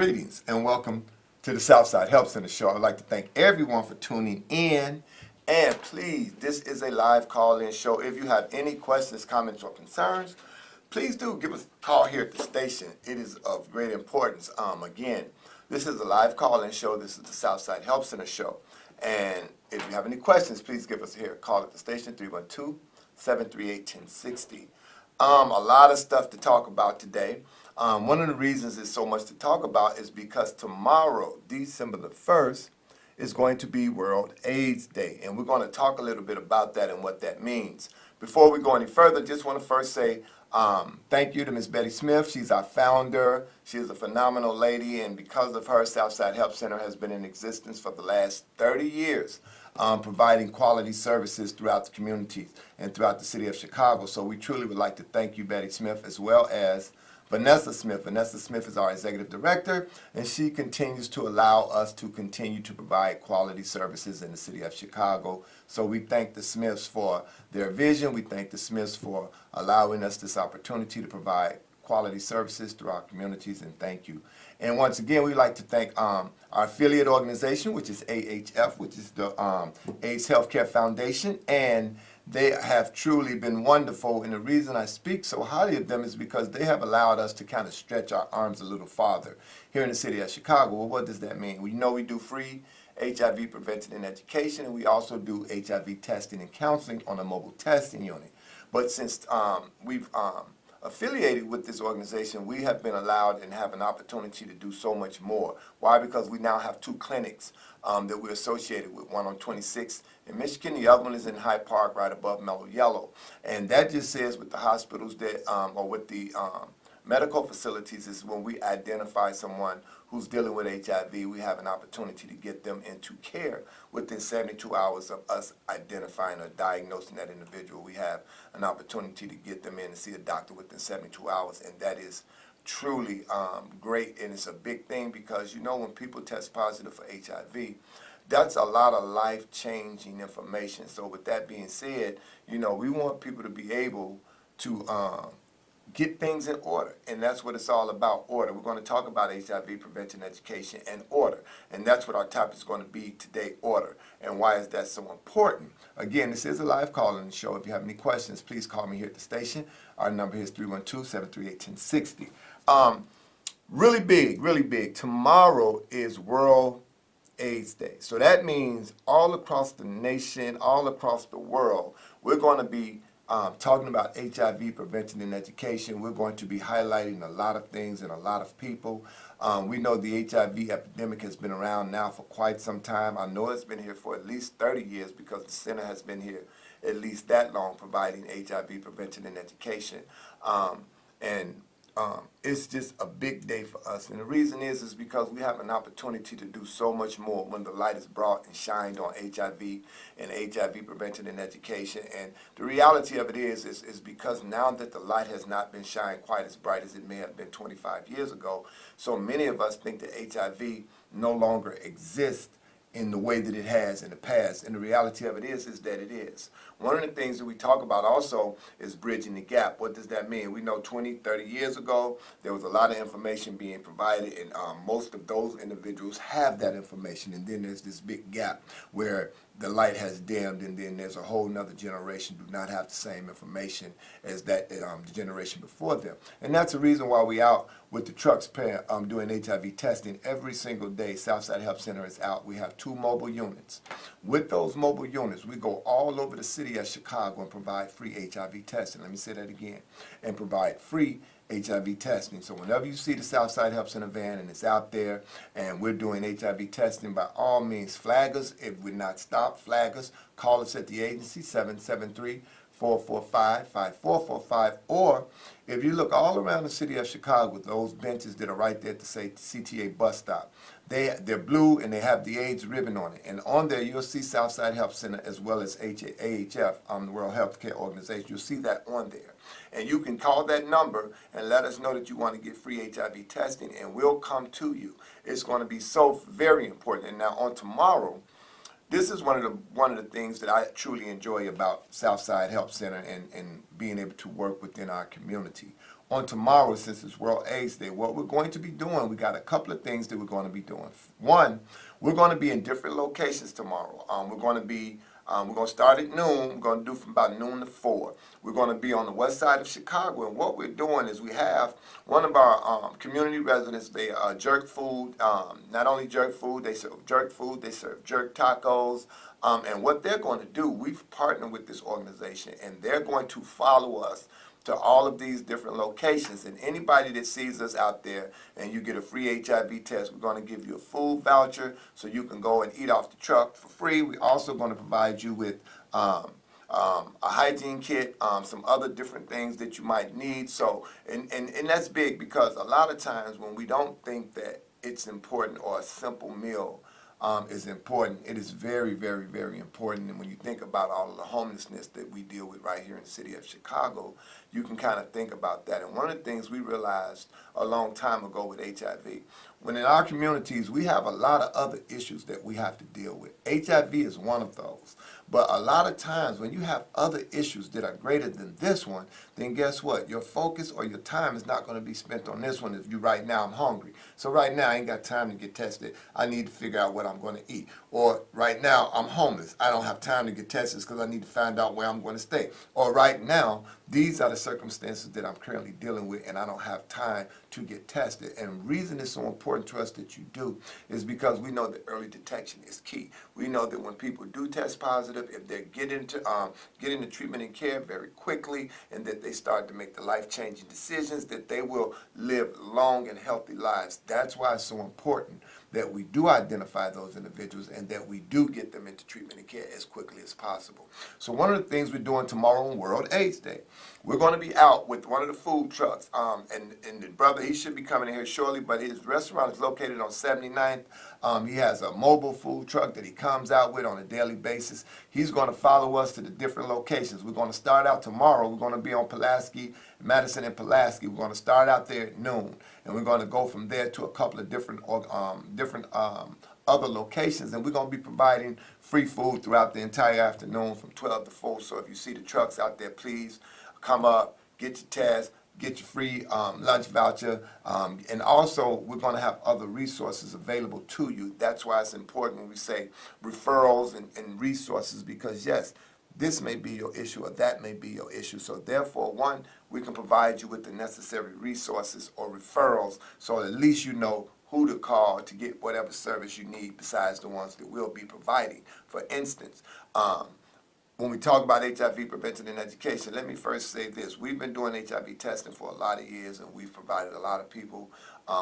Greetings and welcome to the Southside Help Center show. I'd like to thank everyone for tuning in. And please, this is a live call-in show. If you have any questions, comments, or concerns, please do give us a call here at the station. It is of great importance. Again, this is a live call-in show. This is the Southside Help Center show. And if you have any questions, please give us a call at the station, 312-738-1060. A lot of stuff to talk about today. One of the reasons there's so much to talk about is because tomorrow, December the 1st, is going to be World AIDS Day. And we're going to talk a little bit about that and what that means. Before we go any further, just want to first say thank you to Ms. Betty Smith. She's our founder. She is a phenomenal lady, and because of her, Southside Help Center has been in existence for the last 30 years, providing quality services throughout the communities and throughout the city of Chicago. So we truly would like to thank you, Betty Smith, as well as Vanessa Smith. Vanessa Smith is our executive director, and she continues to allow us to continue to provide quality services in the city of Chicago. So we thank the Smiths for their vision. We thank the Smiths for allowing us this opportunity to provide quality services through our communities, and thank you. And once again, we'd like to thank our affiliate organization, which is AHF, which is the AIDS Healthcare Foundation, and they have truly been wonderful, and the reason I speak so highly of them is because they have allowed us to kind of stretch our arms a little farther here in the city of Chicago. Well, what does that mean? We know we do free HIV prevention and education, and we also do HIV testing and counseling on a mobile testing unit. But since we've affiliated with this organization, we have been allowed and have an opportunity to do so much more. Why? Because we now have two clinics that we're associated with, one on 26th in Michigan, the other one is in Hyde Park right above Mellow Yellow. And that just says with the hospitals that, or with the medical facilities, is when we identify someone who's dealing with HIV, we have an opportunity to get them into care within 72 hours of us identifying or diagnosing that individual. We have an opportunity to get them in and see a doctor within 72 hours, and that is truly great, and it's a big thing because, you know, when people test positive for HIV, that's a lot of life-changing information. So with that being said, you know, we want people to be able to get things in order, and that's what it's all about, order. We're going to talk about HIV prevention, education, and order, and that's what our topic is going to be today, order. And why is that so important? Again, this is a live call-in show. If you have any questions, please call me here at the station. Our number is 312-738-1060. Really big. Tomorrow is World AIDS Day. So that means all across the nation, all across the world, we're going to be talking about HIV prevention and education. We're going to be highlighting a lot of things and a lot of people. We know the HIV epidemic has been around now for quite some time. I know it's been here for at least 30 years because the center has been here at least that long providing HIV prevention and education. It's just a big day for us. And the reason is because we have an opportunity to do so much more when the light is brought and shined on HIV and HIV prevention and education. And the reality of it is because now that the light has not been shined quite as bright as it may have been 25 years ago, so many of us think that HIV no longer exists in the way that it has in the past. And the reality of it is that it is. One of the things that we talk about also is bridging the gap. What does that mean? We know 20, 30 years ago, there was a lot of information being provided, and most of those individuals have that information. And then there's this big gap where the light has dimmed, and then there's a whole nother generation do not have the same information as that the generation before them. And that's the reason why we out with the trucks doing HIV testing every single day. Southside Help Center is out. We have 2 mobile units. With those mobile units, we go all over the city of Chicago and provide free HIV testing. Let me say that again. And provide free HIV testing. So whenever you see the Southside Help Center van and it's out there and we're doing HIV testing, by all means, flag us. If we're not stopped, flag us. Call us at the agency, 773-445-5445. Or if you look all around the city of Chicago, those benches that are right there at the CTA bus stop, they're blue and they have the AIDS ribbon on it. And on there, you'll see Southside Help Center as well as AHF, the World Health Care Organization. You'll see that on there. And you can call that number and let us know that you want to get free HIV testing, and we'll come to you. It's going to be so very important. And now on tomorrow, this is one of the things that I truly enjoy about Southside Help Center and being able to work within our community. on tomorrow, since it's World AIDS Day, what we're going to be doing, we got a couple of things that we're going to be doing. One, we're going to be in different locations tomorrow. We're going to start at noon. We're going to do from about noon to 4. We're going to be on the west side of Chicago. And what we're doing is we have one of our community residents, they jerk food. Not only jerk food, they serve jerk food, they serve jerk tacos. And what they're going to do, we've partnered with this organization, and they're going to follow us to all of these different locations. And anybody that sees us out there and you get a free HIV test, we're going to give you a food voucher so you can go and eat off the truck for free. We're also going to provide you with a hygiene kit, some other different things that you might need. So, and that's big, because a lot of times when we don't think that it's important, or a simple meal is important, it is very, very, very important. And when you think about all of the homelessness that we deal with right here in the city of Chicago, you can kind of think about that. And one of the things we realized a long time ago with HIV, when in our communities we have a lot of other issues that we have to deal with. HIV is one of those. But a lot of times when you have other issues that are greater than this one, then guess what? Your focus or your time is not going to be spent on this one. If you right now, I'm hungry. So right now I ain't got time to get tested. I need to figure out what I'm going to eat. Or right now I'm homeless. I don't have time to get tested because I need to find out where I'm going to stay. Or right now, these are the circumstances that I'm currently dealing with, and I don't have time to get tested. And the reason it's so important to us that you do is because we know that early detection is key. We know that when people do test positive, if they get into treatment and care very quickly, and that they start to make the life-changing decisions, that they will live long and healthy lives. That's why it's so important that we do identify those individuals and that we do get them into treatment and care as quickly as possible. So one of the things we're doing tomorrow on World AIDS Day, we're going to be out with one of the food trucks, and the brother, he should be coming in here shortly, but his restaurant is located on 79th. He has a mobile food truck that he comes out with on a daily basis. He's going to follow us to the different locations. We're going to start out tomorrow. We're going to be on Pulaski, Madison and Pulaski. We're going to start out there at noon, and we're going to go from there to a couple of different other locations, and we're going to be providing free food throughout the entire afternoon from 12 to 4. So if you see the trucks out there, please come up, get your test, get your free lunch voucher, and also we're going to have other resources available to you. That's why it's important when we say referrals and resources, because yes, this may be your issue or that may be your issue. So therefore, one, we can provide you with the necessary resources or referrals, so at least you know who to call to get whatever service you need besides the ones that we'll be providing. For instance, when we talk about HIV prevention and education, let me first say this. We've been doing HIV testing for a lot of years, and we've provided a lot of people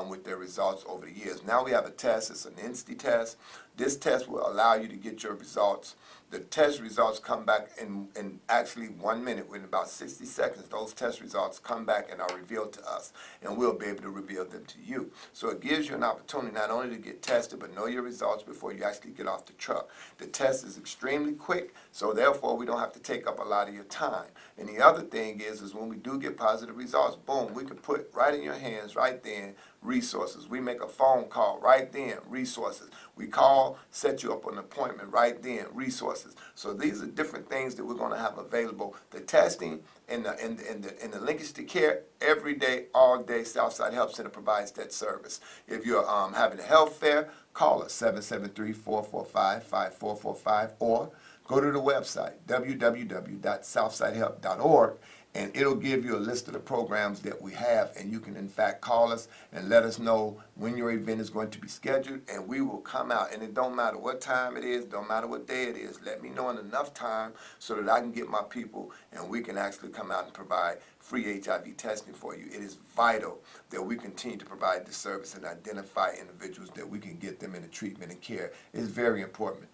with their results over the years. Now we have a test. It's an INSTI test. This test will allow you to get your results. The test results come back in actually 1 minute. Within about 60 seconds, those test results come back and are revealed to us, and we'll be able to reveal them to you. So it gives you an opportunity not only to get tested, but know your results before you actually get off the truck. The test is extremely quick, so therefore we don't have to take up a lot of your time. And the other thing is when we do get positive results, boom, we can put right in your hands right then resources. We make a phone call right then, resources. We call, set you up an appointment right then, resources. So these are different things that we're going to have available. The testing and the linkage to care every day, all day. Southside Help Center provides that service. If you're having a health fair, call us 773-445-5445 or go to the website www.southsidehelp.org, and it'll give you a list of the programs that we have, and you can in fact call us and let us know when your event is going to be scheduled, and we will come out. And it don't matter what time it is, don't matter what day it is, let me know in enough time so that I can get my people and we can actually come out and provide free HIV testing for you. It is vital that we continue to provide this service and identify individuals that we can get them into treatment and care. It's very important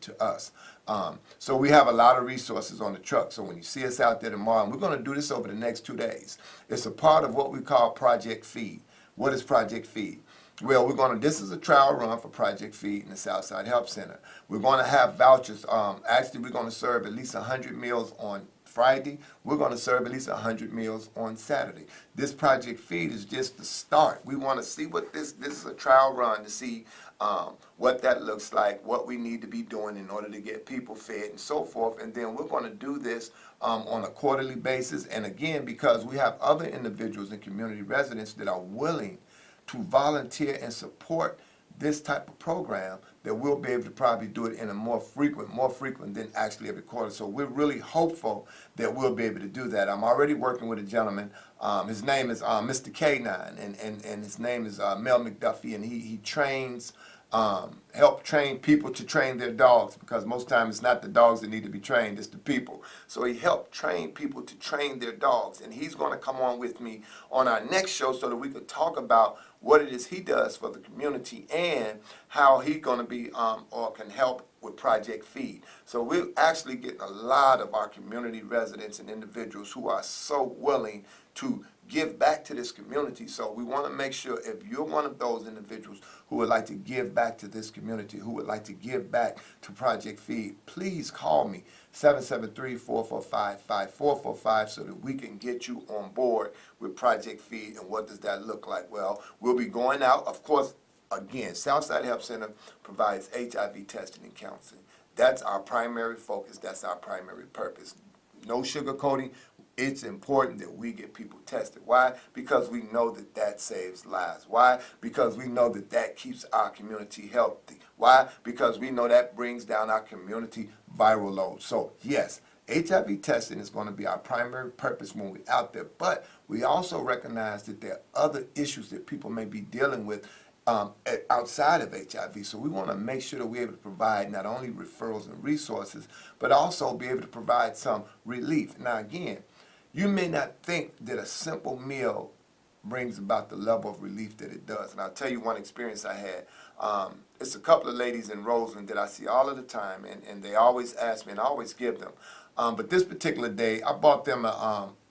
to us. So we have a lot of resources on the truck. So when you see us out there tomorrow, and we're going to do this over the next 2 days, it's a part of what we call Project Feed. What is Project Feed? Well, this is a trial run for Project Feed in the Southside Help Center. We're going to have vouchers. Actually, we're going to serve at least 100 meals on Friday. We're going to serve at least 100 meals on Saturday. This Project Feed is just the start. We want to see what this is a trial run to see what that looks like, what we need to be doing in order to get people fed and so forth. And then we're going to do this on a quarterly basis. And again, because we have other individuals and community residents that are willing to volunteer and support this type of program, that we'll be able to probably do it in a more frequent than actually every quarter. So we're really hopeful that we'll be able to do that. I'm already working with a gentleman. His name is Mr. K9, and his name is Mel McDuffie, and he trains, help train people to train their dogs, because most times it's not the dogs that need to be trained, it's the people. So he helped train people to train their dogs, and he's going to come on with me on our next show so that we could talk about what it is he does for the community and how he's going to be or can help with Project Feed. So we're actually getting a lot of our community residents and individuals who are so willing to give back to this community. So we want to make sure, if you're one of those individuals who would like to give back to this community, who would like to give back to Project Feed, please call me, 773-445-5445, so that we can get you on board with Project Feed. And what does that look like? Well, we'll be going out, of course. Again, Southside Health Center provides HIV testing and counseling. That's our primary focus. That's our primary purpose. No sugarcoating. It's important that we get people tested. Why? Because we know that that saves lives. Why? Because we know that that keeps our community healthy. Why? Because we know that brings down our community viral load. So, yes, HIV testing is going to be our primary purpose when we're out there. But we also recognize that there are other issues that people may be dealing with outside of HIV. So we want to make sure that we're able to provide not only referrals and resources, but also be able to provide some relief. Now again, you may not think that a simple meal brings about the level of relief that it does. And I'll tell you one experience I had. It's a couple of ladies in Roseland that I see all of the time, and they always ask me, and I always give them. But this particular day, I bought them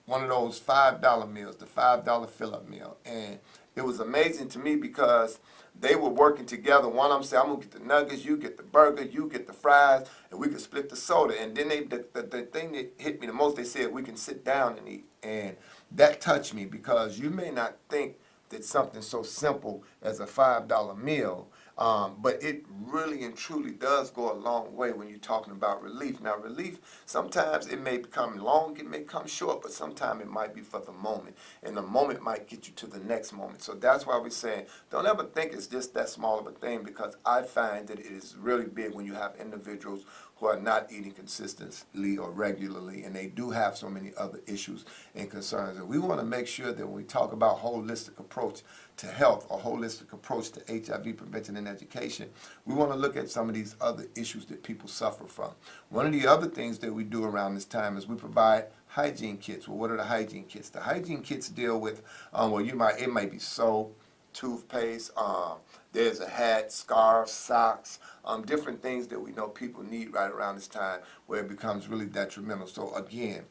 one of those $5 meals, the $5 fill-up meal. And it was amazing to me because they were working together. One of them said, I'm going to get the nuggets, you get the burger, you get the fries, and we could split the soda. And then the thing that hit me the most, they said, we can sit down and eat. And that touched me, because you may not think that something so simple as a $5 meal, but it really and truly does go a long way when you're talking about relief. Now, relief, sometimes it may become long, it may come short, but sometimes it might be for the moment, and the moment might get you to the next moment. So that's why we're saying, don't ever think it's just that small of a thing, because I find that it is really big when you have individuals who are not eating consistently or regularly, and they do have so many other issues and concerns. And we want to make sure that when we talk about holistic approach to health, or holistic approach to HIV prevention and education, we want to look at some of these other issues that people suffer from. One of the other things that we do around this time is we provide hygiene kits. Well, what are the hygiene kits? The hygiene kits deal with, it might be soap, toothpaste, there's a hat, scarf, socks, different things that we know people need right around this time where it becomes really detrimental. So again,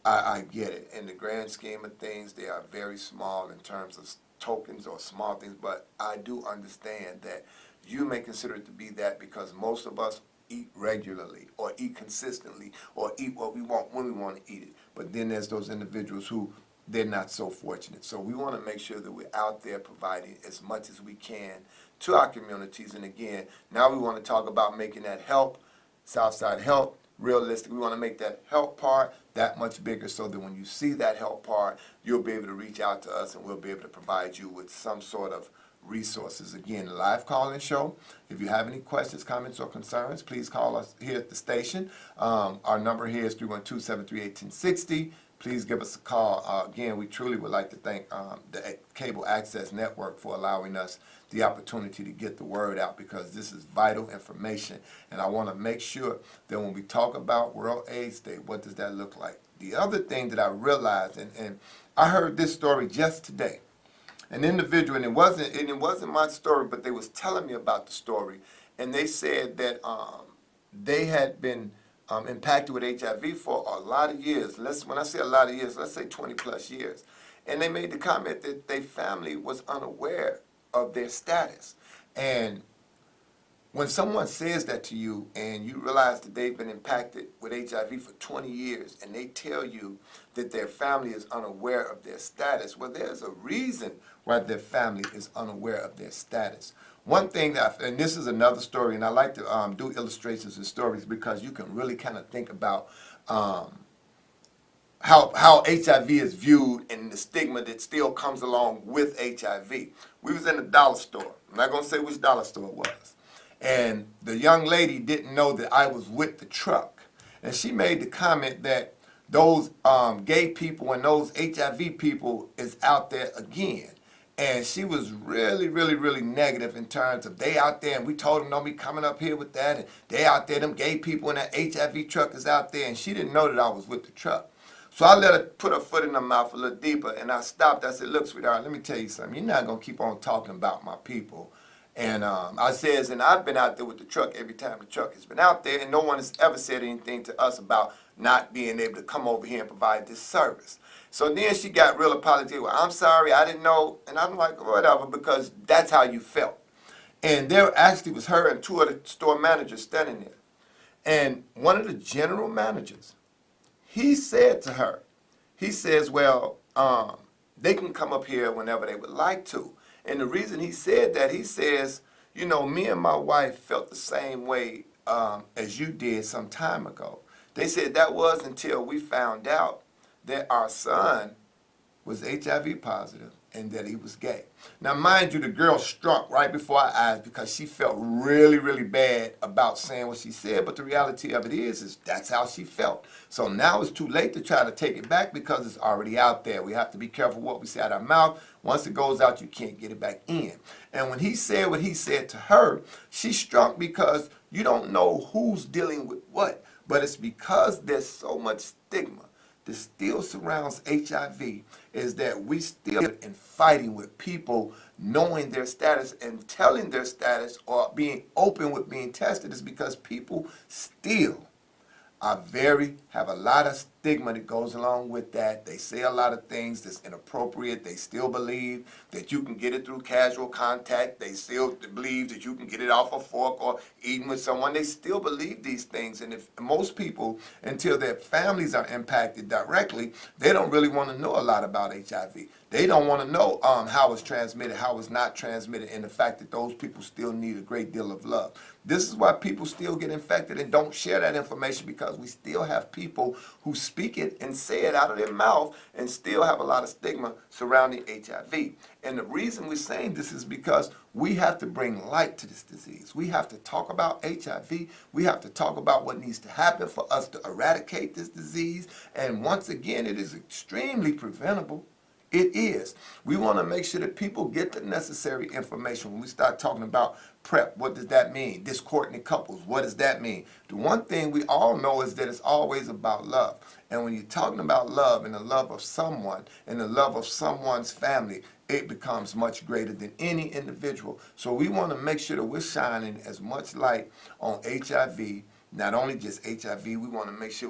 I get it. In the grand scheme of things, they are very small in terms of tokens or small things, but I do understand that you may consider it to be that, because most of us eat regularly or eat consistently or eat what we want when we want to eat it. But then there's those individuals who they're not so fortunate. So we want to make sure that we're out there providing as much as we can to our communities. And again, now we want to talk about making that help, Southside Help, realistic. We want to make that help part that much bigger, so that when you see that help part, you'll be able to reach out to us and we'll be able to provide you with some sort of resources. Again, the live call-in show. If you have any questions, comments, or concerns, please call us here at the station. Our number here is 312-738-1060. Please give us a call. Again, we truly would like to thank the Cable Access Network for allowing us the opportunity to get the word out, because this is vital information. And I want to make sure that when we talk about World AIDS Day, what does that look like? The other thing that I realized, and I heard this story just today. An individual, and it wasn't my story, but they was telling me about the story, and they said that they had been impacted with HIV for a lot of years. When I say a lot of years, let's say 20 plus years. And they made the comment that their family was unaware of their status. And when someone says that to you and you realize that they've been impacted with HIV for 20 years and they tell you that their family is unaware of their status, well, there's a reason why their family is unaware of their status. One thing that, and this is another story, and I like to do illustrations and stories because you can really kind of think about how HIV is viewed and the stigma that still comes along with HIV. We was in a dollar store. I'm not going to say which dollar store it was. And the young lady didn't know that I was with the truck. And she made the comment that those gay people and those HIV people is out there again. And she was really, really, really negative in terms of they out there, and we told them don't be coming up here with that, and they out there, them gay people in that HIV truck is out there, and she didn't know that I was with the truck. So I let her put her foot in her mouth a little deeper, and I stopped. I said, look, sweetheart, let me tell you something. You're not going to keep on talking about my people. And I says, and I've been out there with the truck every time the truck has been out there, and no one has ever said anything to us about not being able to come over here and provide this service. So then she got real apologetic. Well, I'm sorry, I didn't know. And I'm like, whatever, because that's how you felt. And there actually was her and two other store managers standing there. And one of the general managers, he said to her, he says, well, they can come up here whenever they would like to. And the reason he said that, he says, you know, me and my wife felt the same way as you did some time ago. They said that was until we found out that our son was HIV positive and that he was gay. Now, mind you, the girl struck right before our eyes because she felt really, really bad about saying what she said, but the reality of it is that's how she felt. So now it's too late to try to take it back because it's already out there. We have to be careful what we say out of our mouth. Once it goes out, you can't get it back in. And when he said what he said to her, she struck because you don't know who's dealing with what, but it's because there's so much stigma that still surrounds HIV, is that we still in fighting with people knowing their status and telling their status or being open with being tested, is because people still have a lot of stigma that goes along with that. They say a lot of things that's inappropriate. They still believe that you can get it through casual contact. They still believe that you can get it off a fork or eating with someone. They still believe these things. And if most people, until their families are impacted directly, they don't really want to know a lot about HIV. They don't want to know how it's transmitted, how it's not transmitted, and the fact that those people still need a great deal of love. This is why people still get infected and don't share that information, because we still have people who speak it and say it out of their mouth and still have a lot of stigma surrounding HIV. And the reason we're saying this is because we have to bring light to this disease. We have to talk about HIV. We have to talk about what needs to happen for us to eradicate this disease. And once again, it is extremely preventable. It is. We want to make sure that people get the necessary information. When we start talking about PrEP, what does that mean? Discordant couples, what does that mean? The one thing we all know is that it's always about love. And when you're talking about love and the love of someone and the love of someone's family, it becomes much greater than any individual. So we want to make sure that we're shining as much light on HIV. Not only just HIV, we want to make sure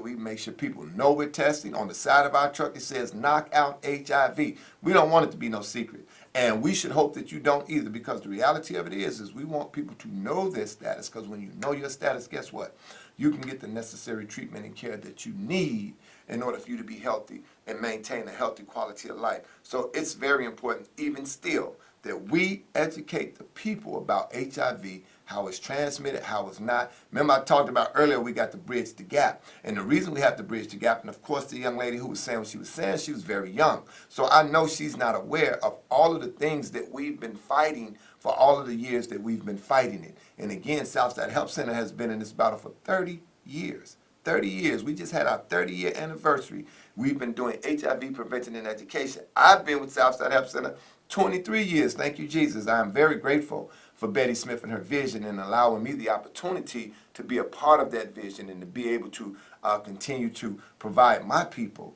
people know we're testing. On the side of our truck, it says knock out HIV. We don't want it to be no secret. And we should hope that you don't either, because the reality of it is we want people to know their status, because when you know your status, guess what? You can get the necessary treatment and care that you need in order for you to be healthy and maintain a healthy quality of life. So it's very important, even still, that we educate the people about HIV, how it's transmitted, how it's not. Remember I talked about earlier, we got to bridge the gap. And the reason we have to bridge the gap, and of course the young lady who was saying what she was saying, she was very young. So I know she's not aware of all of the things that we've been fighting for all of the years that we've been fighting it. And again, Southside Health Center has been in this battle for 30 years. 30 years. We just had our 30-year anniversary. We've been doing HIV prevention and education. I've been with Southside Health Center 23 years. Thank you, Jesus. I am very grateful for Betty Smith and her vision and allowing me the opportunity to be a part of that vision and to be able to continue to provide my people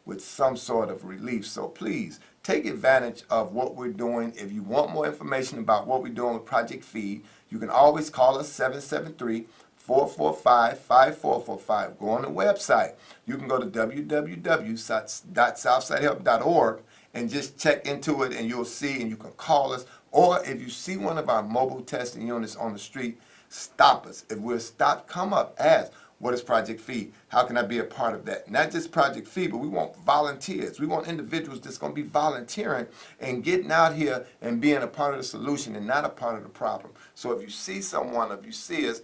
with some sort of relief. So please take advantage of what we're doing. If you want more information about what we're doing with Project Feed, you can always call us 773-445-5445. Go on the website. You can go to www.southsidehelp.org and just check into it, and you'll see, and you can call us, Or if you see one of our mobile testing units on the street, stop us. If we're stopped, come up, ask, what is Project Feed? How can I be a part of that? Not just Project Feed, but we want volunteers. We want individuals that's going to be volunteering and getting out here and being a part of the solution and not a part of the problem. So if you see someone, if you see us,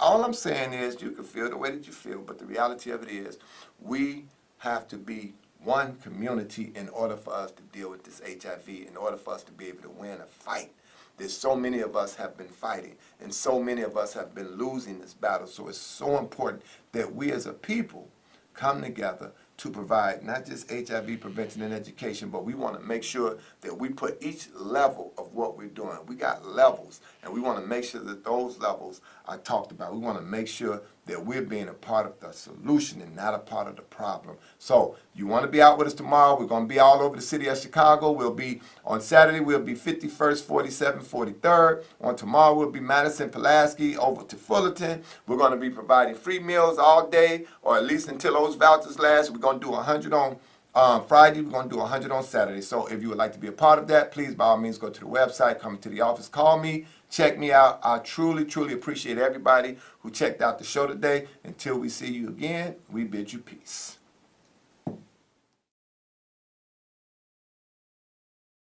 all I'm saying is you can feel the way that you feel, but the reality of it is we have to be one community in order for us to deal with this HIV, in order for us to be able to win a fight. There's so many of us have been fighting, and so many of us have been losing this battle. So it's so important that we as a people come together to provide not just HIV prevention and education, but we want to make sure that we put each level of what we're doing. We got levels, and we want to make sure that those levels are talked about. We want to make sure that we're being a part of the solution and not a part of the problem. So you want to be out with us tomorrow. We're going to be all over the city of Chicago. We'll be on Saturday, we'll be 51st, 47th, 43rd. On tomorrow, we'll be Madison, Pulaski, over to Fullerton. We're going to be providing free meals all day, or at least until those vouchers last. We're going to do 100 on Friday. We're going to do 100 on Saturday. So if you would like to be a part of that, please, by all means, go to the website, come to the office, call me, check me out. I truly, truly appreciate everybody who checked out the show today. Until we see you again, we bid you peace.